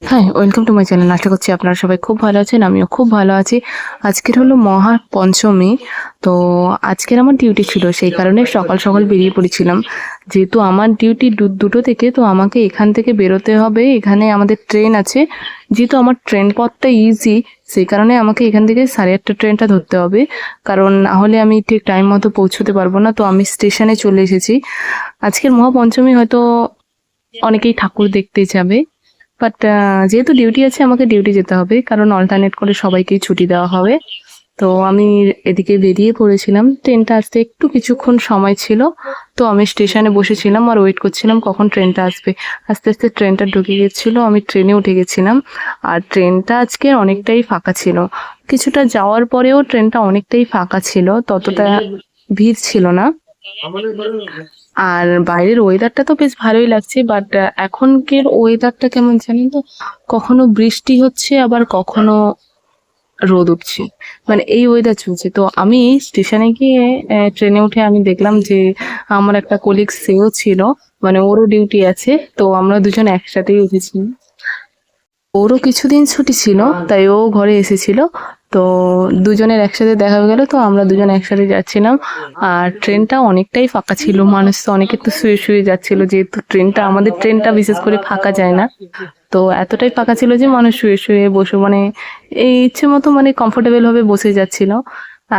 হ্যাঁ, welcome to my channel. আশা করছি আপনারা সবাই খুব ভালো আছেন। আমিও খুব ভালো আছি। আজকের হলো মহা পঞ্চমী। তো আজকের আমার ডিউটি ছিল। সেই কারণে সকাল, সকাল বেরিয়ে পড়েছিলাম। যেহেতু আমার ডিউটি দুটো থেকে, তো আমাকে এখান থেকে বেরোতে হবে। এখানে আমাদের ট্রেন আছে। যেহেতু আমার ট্রেন পথটা ইজি, সেই কারণে আমাকে এখান থেকে 8:30 ট্রেনটা ধরতে হবে। কারণ না হলে আমি ঠিক টাইম মতো পৌঁছতে পারবো না। তো আমি স্টেশনে চলে এসেছি। আজকের মহাপঞ্চমী হয়তো অনেকেই ঠাকুর দেখতে যাবে। বাট যেহেতু ডিউটি আছে আমাকে ডিউটি যেতে হবে, কারণ অল্টারনেট করে সবাইকেই ছুটি দেওয়া হবে। তো আমি এদিকে বেরিয়ে পড়েছিলাম। ট্রেনটা আসতে একটু কিছুক্ষণ সময় ছিল, তো আমি স্টেশনে বসেছিলাম আর ওয়েট করছিলাম কখন ট্রেনটা আসবে। আস্তে আস্তে ট্রেনটা ঢুকে গেছিলো, আমি ট্রেনে উঠে গেছিলাম। আর ট্রেনটা আজকে অনেকটাই ফাঁকা ছিল। কিছুটা যাওয়ার পরেও ট্রেনটা অনেকটাই ফাঁকা ছিল, ততটা ভিড় ছিল না। আর বাইরের ওয়েদারটা তো বেশ ভালোই লাগছে, বাট এখনকার ওয়েদারটা কেমন জানেন তো, কখনো বৃষ্টি হচ্ছে আবার কখনো রোদ উঠছে, মানে এই ওয়েদার চলছে। তো আমি স্টেশনে গিয়ে ট্রেনে উঠে আমি দেখলাম যে আমার একটা কলিগ সেও ছিল, মানে ওরও ডিউটি আছে। তো আমরা দুজন একসাথেই উঠেছি। ওরও কিছুদিন ছুটি ছিল, তাই ও ঘরে এসেছিল। তো দুজনের একসাথে দেখা হয়ে গেল, তো আমরা দুজন একসাথে যাচ্ছিলাম। আর ট্রেনটা অনেকটাই ফাঁকা ছিল, মানুষ তো অনেকে তো শুয়ে শুয়ে যাচ্ছিল, যেহেতু ট্রেনটা আমাদের ট্রেনটা বিশেষ করে ফাঁকা যায় না। তো এতটাই ফাঁকা ছিল যে মানুষ শুয়ে শুয়ে বসে, মানে এই ইচ্ছে মতো মানে কমফোর্টেবল ভাবে বসে যাচ্ছিল।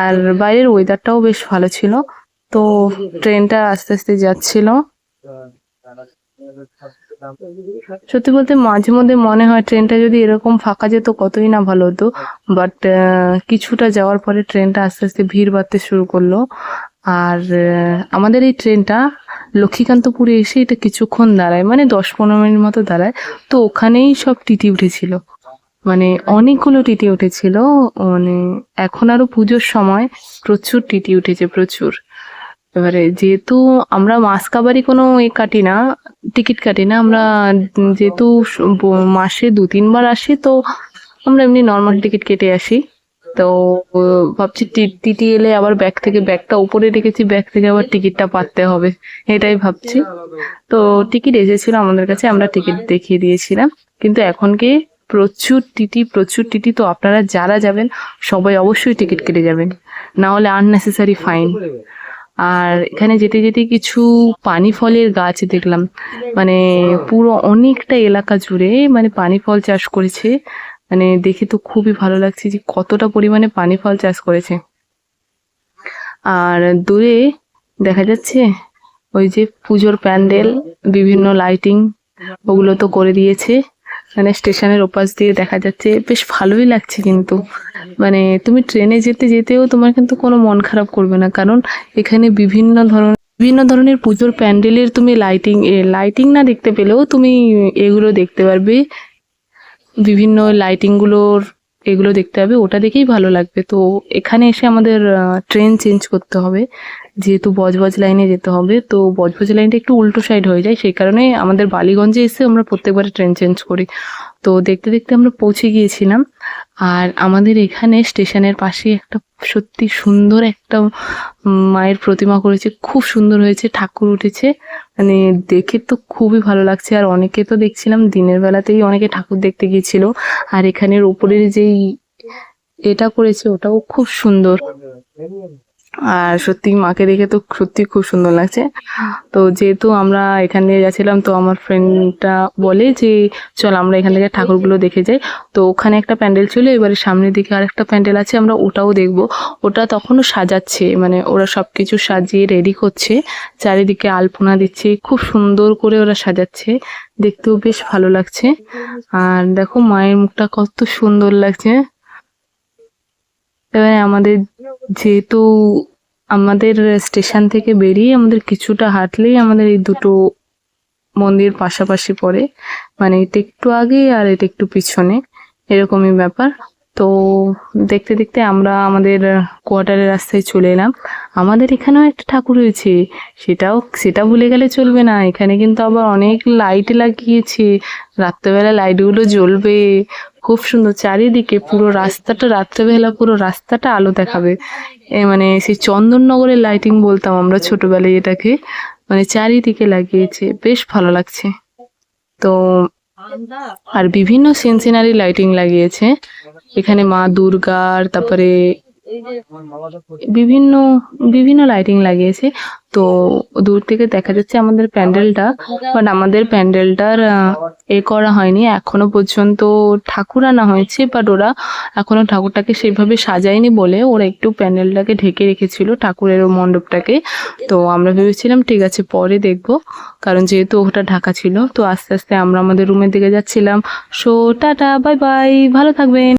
আর বাইরের ওয়েদারটাও বেশ ভালো ছিল। তো ট্রেনটা আস্তে আস্তে যাচ্ছিল। সত্যি বলতে মাঝে মধ্যে মনে হয় ট্রেনটা যদি এরকম ফাঁকা যেত কতই না ভালো হতো। বাট কিছুটা যাওয়ার পরে ট্রেনটা আস্তে আস্তে ভিড় বাড়তে শুরু করলো। আর আমাদের এই ট্রেনটা লক্ষ্মীকান্তপুরে এসে এটা কিছুক্ষণ দাঁড়ায়, মানে 10-15 মিনিট মতো দাঁড়ায়। তো ওখানেই সব টিটি উঠেছিল, মানে অনেকগুলো টিটি উঠেছিল। মানে এখন আরো পুজোর সময় প্রচুর টিটি উঠেছে, প্রচুর। এবারে যেহেতু আমরা মাস কাবারি কোনো কাটি না, টিকিট কাটি না আমরা, যেহেতু মাসে 2-3 বার আসি, তো আমরা এমনি নর্মাল টিকিট কেটে আসি। তো ভাবছি টিটি এলে আবার ব্যাগ থেকে ব্যাগটা উপরে রেখেছি, ব্যাগ থেকে আবার টিকিটটা পাততে হবে, এটাই ভাবছি। তো টিকিট এসেছিল আমাদের কাছে, আমরা টিকিট দেখিয়ে দিয়েছিলাম। কিন্তু এখন কি প্রচুর টিটি, প্রচুর টিটি। তো আপনারা যারা যাবেন সবাই অবশ্যই টিকিট কেটে যাবেন, না হলে আননেসেসারি ফাইন। আর এখানে যেতে যেতে কিছু পানি ফলের গাছ দেখলাম, মানে পুরো অনেকটা এলাকা জুড়ে মানে পানি ফল চাষ করেছে। মানে দেখে তো খুবই ভালো লাগছে যে কতটা পরিমাণে পানি ফল চাষ করেছে। আর দূরে দেখা যাচ্ছে ওই যে পুজোর প্যান্ডেল, বিভিন্ন লাইটিং, ওগুলো তো করে দিয়েছে। মানে স্টেশনের ওপাশ দিয়ে দেখা যাচ্ছে, বেশ ভালোই লাগছে। কিন্তু মানে তুমি ট্রেনে যেতে যেতেও তোমার কিন্তু কোনো মন খারাপ করবে না, কারণ এখানে বিভিন্ন ধরনের পুজোর প্যান্ডেলের তুমি লাইটিং না দেখতে পেলেও তুমি এগুলো দেখতে পারবে। বিভিন্ন এগুলো দেখতে হবে, ওটা দেখেই ভালো লাগবে। তো এখানে এসে আমাদের ট্রেন চেঞ্জ করতে হবে, যেহেতু বজবজ লাইনে যেতে হবে। তো বজবজ লাইনটা একটু উল্টো সাইড হয়ে যায়, সেই কারণে আমাদের বালিগঞ্জে এসে আমরা প্রত্যেকবারে ট্রেন চেঞ্জ করি। তো দেখতে দেখতে আমরা পৌঁছে গিয়েছিলাম। আর আমাদের এখানে স্টেশনের পাশে একটা সত্যি সুন্দর একটা মায়ের প্রতিমা করেছে, খুব সুন্দর হয়েছে, ঠাকুর উঠেছে। মানে দেখে তো খুবই ভালো লাগছে। আর অনেকে তো দেখছিলাম দিনের বেলাতেই অনেকে ঠাকুর দেখতে গিয়েছিল। আর এখানের উপরের যেই এটা করেছে ওটাও খুব সুন্দর। আর সত্যি মাকে দেখে তো সত্যি খুব সুন্দর লাগছে। তো যেহেতু আমরা এখান দিয়ে যাচ্ছিলাম, তো আমার ফ্রেন্ডটা বলে যে চল আমরা এখান থেকে ঠাকুরগুলো দেখে যাই। তো ওখানে একটা প্যান্ডেল ছিল, এবারে সামনের দিকে আর একটা প্যান্ডেল আছে, আমরা ওটাও দেখবো। ওটা তখনও সাজাচ্ছে, মানে ওরা সবকিছু সাজিয়ে রেডি করছে, চারিদিকে আলপনা দিচ্ছে, খুব সুন্দর করে ওরা সাজাচ্ছে, দেখতেও বেশ ভালো লাগছে। আর দেখো মায়ের মুখটা কত সুন্দর লাগছে। এবারে যেহেতু আমাদের স্টেশন থেকে বেরিয়ে আমাদের কিছুটা হাঁটলেই আমাদের এই দুটো মন্দির পাশাপাশি পড়ে, মানে এটা একটু আগে আর এটা একটু পিছনে, এরকমই ব্যাপার। তো দেখতে দেখতে আমরা আমাদের কোয়ার্টারের রাস্তায় চলে এলাম। আমাদের এখানেও একটা ঠাকুর হয়েছে, সেটা ভুলে গেলে চলবে না। এখানে কিন্তু আবার অনেক লাইট লাগিয়েছে, রাত্রেবেলা লাইটগুলো জ্বলবে, খুব সুন্দর। চারিদিকে পুরো রাস্তাটা, রাত্রেবেলা পুরো রাস্তাটা আলো দেখাবে। মানে সেই চন্দননগরের লাইটিং বলতাম আমরা ছোটবেলায় এটাকে। মানে চারিদিকে লাগিয়েছে, বেশ ভালো লাগছে। তো আর বিভিন্ন সিনসিনারি লাইটিং লাগিয়েছে এখানে, মা দুর্গার, তারপরে বিভিন্ন বিভিন্ন লাইটিং লাগিয়েছে। তো দূর থেকে দেখা যাচ্ছে আমাদের প্যান্ডেলটা, বাট আমাদের প্যান্ডেলটার এ করা হয়নি এখনো পর্যন্ত, ঠাকুর আনা হয়েছে বাট ওরা এখনো ঠাকুরটাকে সেইভাবে সাজায়নি বলে ওরা একটু প্যান্ডেলটাকে ঢেকে রেখেছিল, ঠাকুরের মণ্ডপটাকে। তো আমরা ভেবেছিলাম ঠিক আছে পরে দেখবো, কারণ যেহেতু ওটা ঢাকা ছিল। তো আস্তে আস্তে আমরা আমাদের রুমের দিকে যাচ্ছিলাম। সো টাটা, বাই বাই, ভালো থাকবেন।